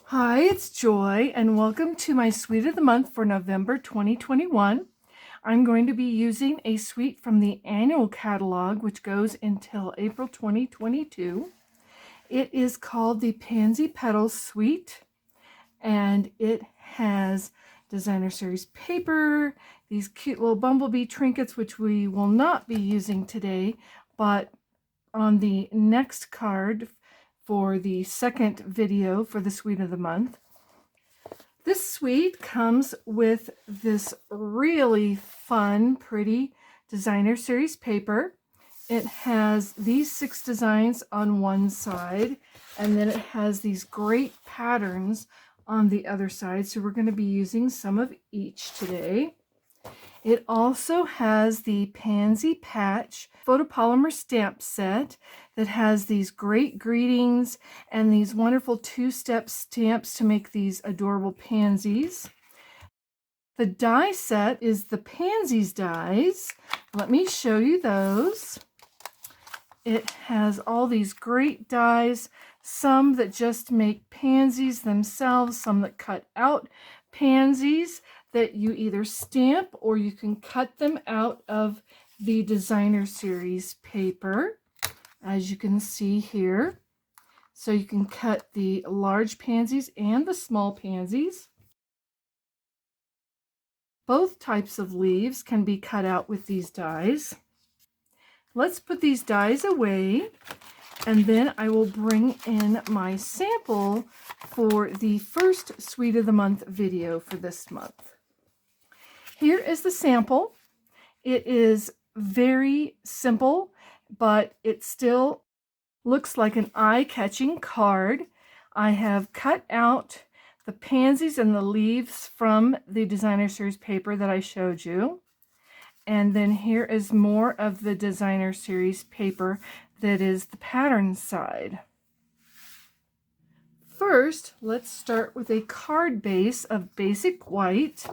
Hi, it's Joy, and welcome to my Suite of the Month for November 2021. I'm going to be using a suite from the annual catalog, which goes until April 2022. It is called the Pansy Petals Suite, and it has designer series paper, these cute little bumblebee trinkets, which we will not be using today, but on the next card for the second video for the Suite of the Month. This suite comes with this really fun, pretty designer series paper. It has these 6 designs on one side, and then it has these great patterns on the other side. So we're going to be using some of each today. It also has the Pansy Patch photopolymer stamp set that has these great greetings and these wonderful 2-step stamps to make these adorable pansies. The die set is the Pansies dies. Let me show you those. It has all these great dies, some that just make pansies themselves, some that cut out pansies that you either stamp or you can cut them out of the designer series paper, as you can see here. So you can cut the large pansies and the small pansies. Both types of leaves can be cut out with these dies. Let's put these dies away, and then I will bring in my sample for the first Suite of the Month video for this month. Here is the sample. It is very simple, but it still looks like an eye-catching card. I have cut out the pansies and the leaves from the designer series paper that I showed you. And then here is more of the designer series paper that is the pattern side. First, let's start with a card base of basic white,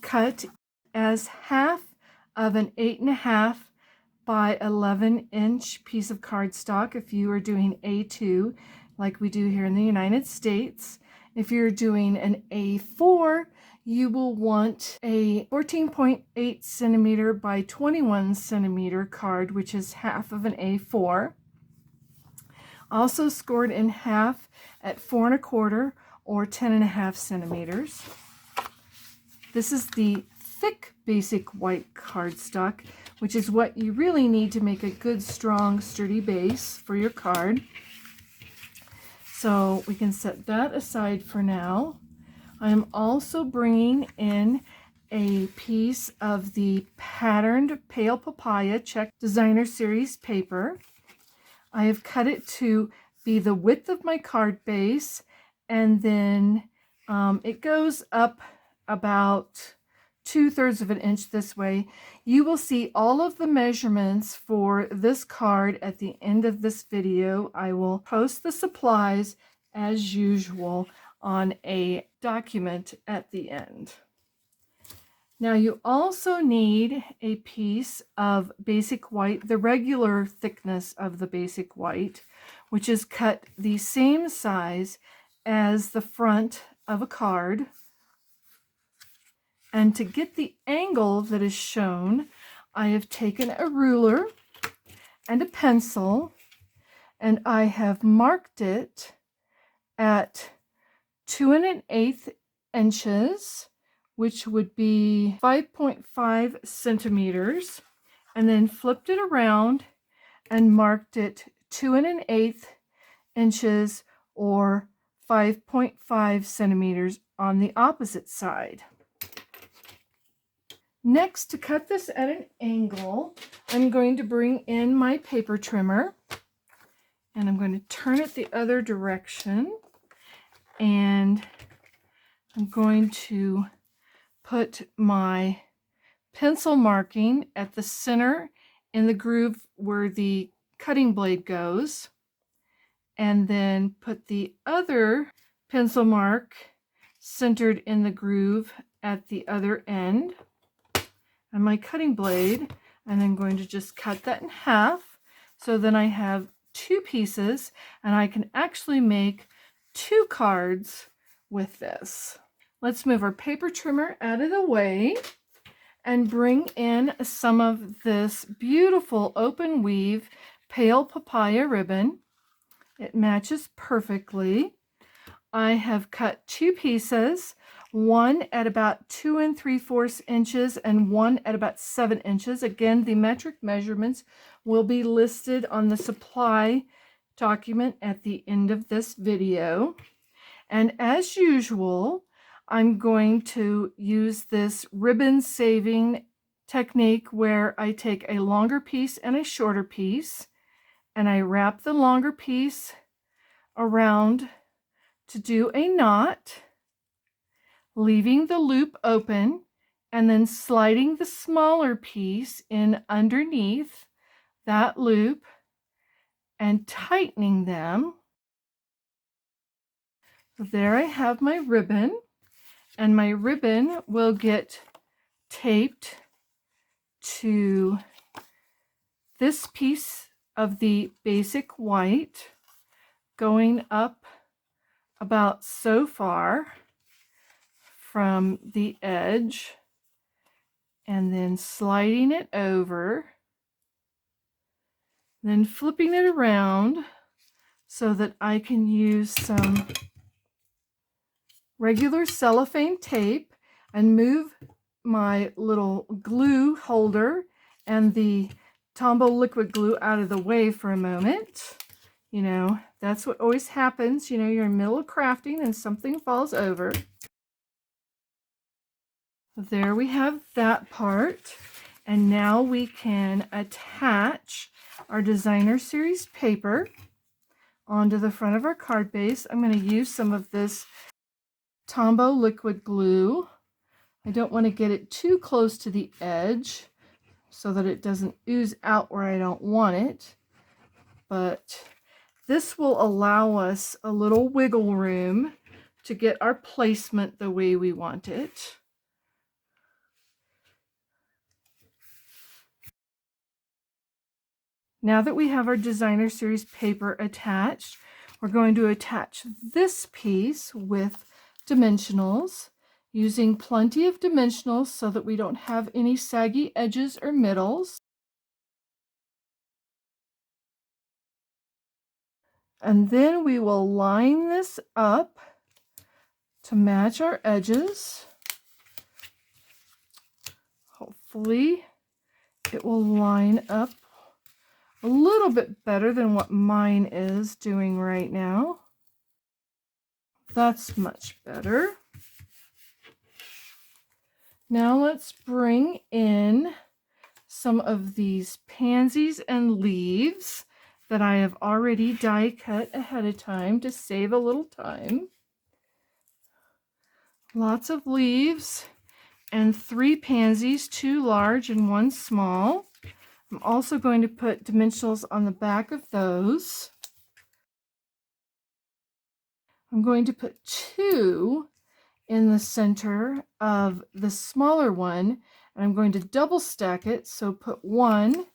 cut as half of an 8.5 by 11-inch piece of cardstock if you are doing A2 like we do here in the United States. If you're doing an A4, you will want a 14.8 centimeter by 21 centimeter card, which is half of an A4. Also scored in half at 4.25 or 10.5 centimeters. This is the thick basic white cardstock, which is what you really need to make a good, strong, sturdy base for your card. So we can set that aside for now. I'm also bringing in a piece of the patterned Pale Papaya Check Designer Series paper. I have cut it to be the width of my card base, and then it goes up about 2/3 of an inch this way. You will see all of the measurements for this card at the end of this video. I will post the supplies as usual on a document at the end. Now you also need a piece of basic white, the regular thickness of the basic white, which is cut the same size as the front of a card. And to get the angle that is shown, I have taken a ruler and a pencil, and I have marked it at 2 1/8 inches, which would be 5.5 centimeters, and then flipped it around and marked it 2 1/8 inches or 5.5 centimeters on the opposite side. Next, to cut this at an angle, I'm going to bring in my paper trimmer, and I'm going to turn it the other direction, and I'm going to put my pencil marking at the center in the groove where the cutting blade goes, and then put the other pencil mark centered in the groove at the other end and my cutting blade, and I'm going to just cut that in half. So then I have 2 pieces, and I can actually make 2 cards with this. Let's move our paper trimmer out of the way and bring in some of this beautiful open weave pale papaya ribbon. It matches perfectly. I have cut 2 pieces, one at about 2 3/4 inches and one at about 7 inches. Again, the metric measurements will be listed on the supply document at the end of this video. And as usual, I'm going to use this ribbon saving technique where I take a longer piece and a shorter piece, and I wrap the longer piece around to do a knot, leaving the loop open, and then sliding the smaller piece in underneath that loop and tightening them. So there I have my ribbon, and my ribbon will get taped to this piece of the basic white, going up about so far from the edge, and then sliding it over, then flipping it around so that I can use some regular cellophane tape and move my little glue holder and the Tombow liquid glue out of the way for a moment. You know, that's what always happens. You know, you're in the middle of crafting and something falls over. There we have that part. And now we can attach our designer series paper onto the front of our card base. I'm going to use some of this Tombow liquid glue. I don't want to get it too close to the edge so that it doesn't ooze out where I don't want it. But this will allow us a little wiggle room to get our placement the way we want it. Now that we have our designer series paper attached, we're going to attach this piece with dimensionals, using plenty of dimensionals so that we don't have any saggy edges or middles. And then we will line this up to match our edges. Hopefully it will line up a little bit better than what mine is doing right now. That's much better. Now let's bring in some of these pansies and leaves that I have already die cut ahead of time to save a little time. Lots of leaves and 3 pansies, 2 large and 1 small. I'm also going to put dimensionals on the back of those. I'm going to put 2 in the center of the smaller one, and I'm going to double stack it, so put 1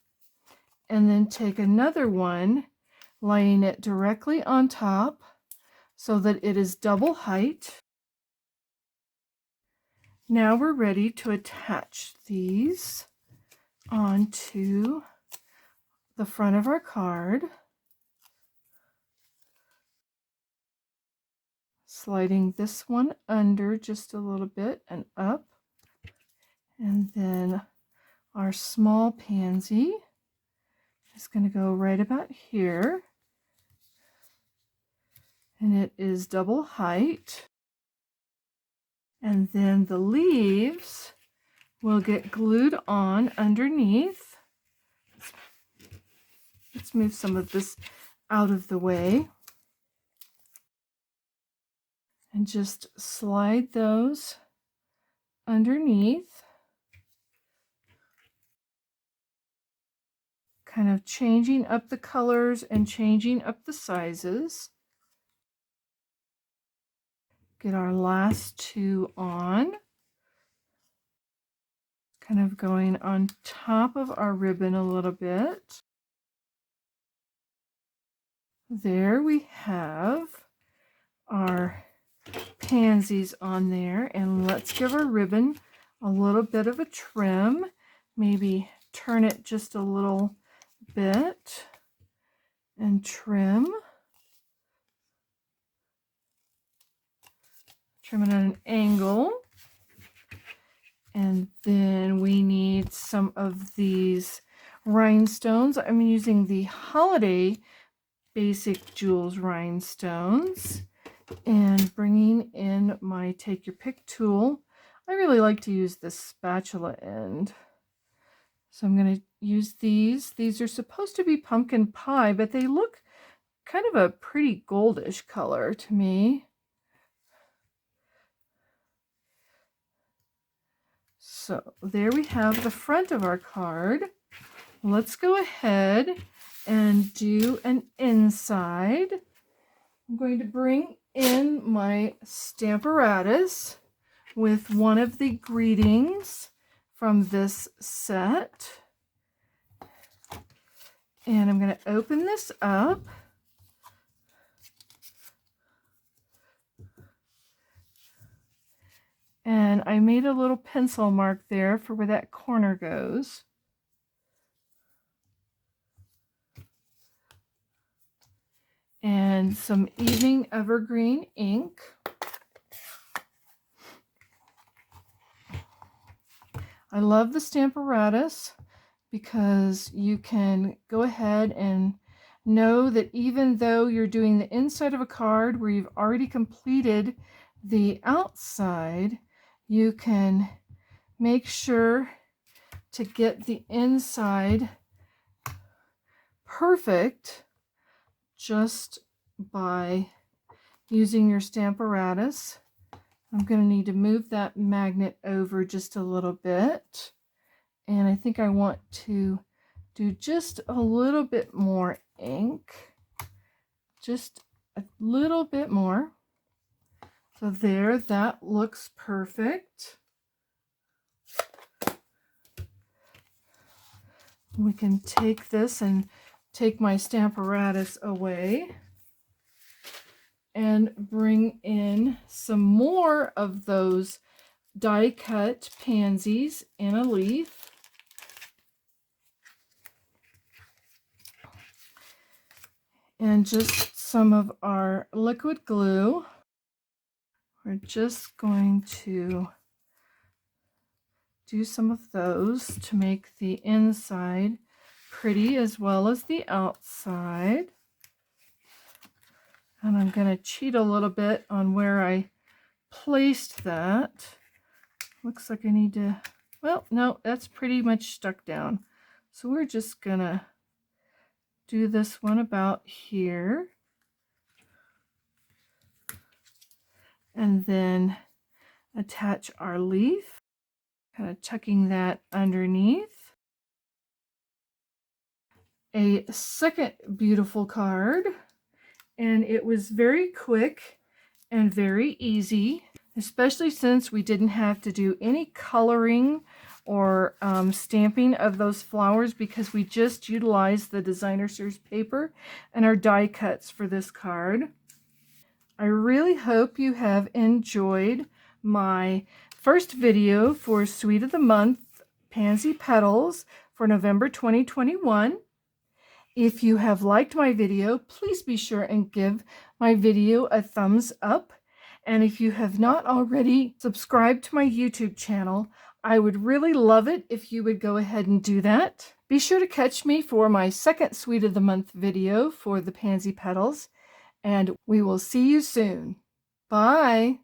and then take another one, laying it directly on top so that it is double height. Now we're ready to attach these onto the front of our card, sliding this one under just a little bit and up, and then our small pansy is going to go right about here, and it is double height. And then the leaves will get glued on underneath. Let's move some of this out of the way and just slide those underneath, kind of changing up the colors and changing up the sizes. Get our last 2 on, kind of going on top of our ribbon a little bit. There we have our pansies on there, and let's give our ribbon a little bit of a trim. Maybe turn it just a little bit and trim. Trim it at an angle. And then we need some of these rhinestones. I'm using the Holiday Basic Jewels rhinestones and bringing in my Take Your Pick tool. I really like to use the spatula end. So I'm going to use these. These are supposed to be pumpkin pie, but they look kind of a pretty goldish color to me. So there we have the front of our card. Let's go ahead and do an inside. I'm going to bring in my Stamparatus with one of the greetings from this set. And I'm going to open this up. And I made a little pencil mark there for where that corner goes. And some Evening Evergreen ink. I love the Stamparatus because you can go ahead and know that even though you're doing the inside of a card where you've already completed the outside, you can make sure to get the inside perfect just by using your Stamparatus. I'm going to need to move that magnet over just a little bit. And I think I want to do just a little bit more ink. Just a little bit more. So there, that looks perfect. We can take this and take my Stamparatus away and bring in some more of those die cut pansies in a leaf. And just some of our liquid glue. We're just going to do some of those to make the inside pretty as well as the outside. And I'm going to cheat a little bit on where I placed that. Looks like I need to, well, no, that's pretty much stuck down. So we're just going to do this one about here. And then attach our leaf, kind of tucking that underneath. A second beautiful card, and it was very quick and very easy, especially since we didn't have to do any coloring or stamping of those flowers because we just utilized the designer series paper and our die cuts for this card. I really hope you have enjoyed my first video for Suite of the Month Pansy Petals for November 2021. If you have liked my video, please be sure and give my video a thumbs up. And if you have not already subscribed to my YouTube channel, I would really love it if you would go ahead and do that. Be sure to catch me for my second Suite of the Month video for the Pansy Petals. And we will see you soon. Bye.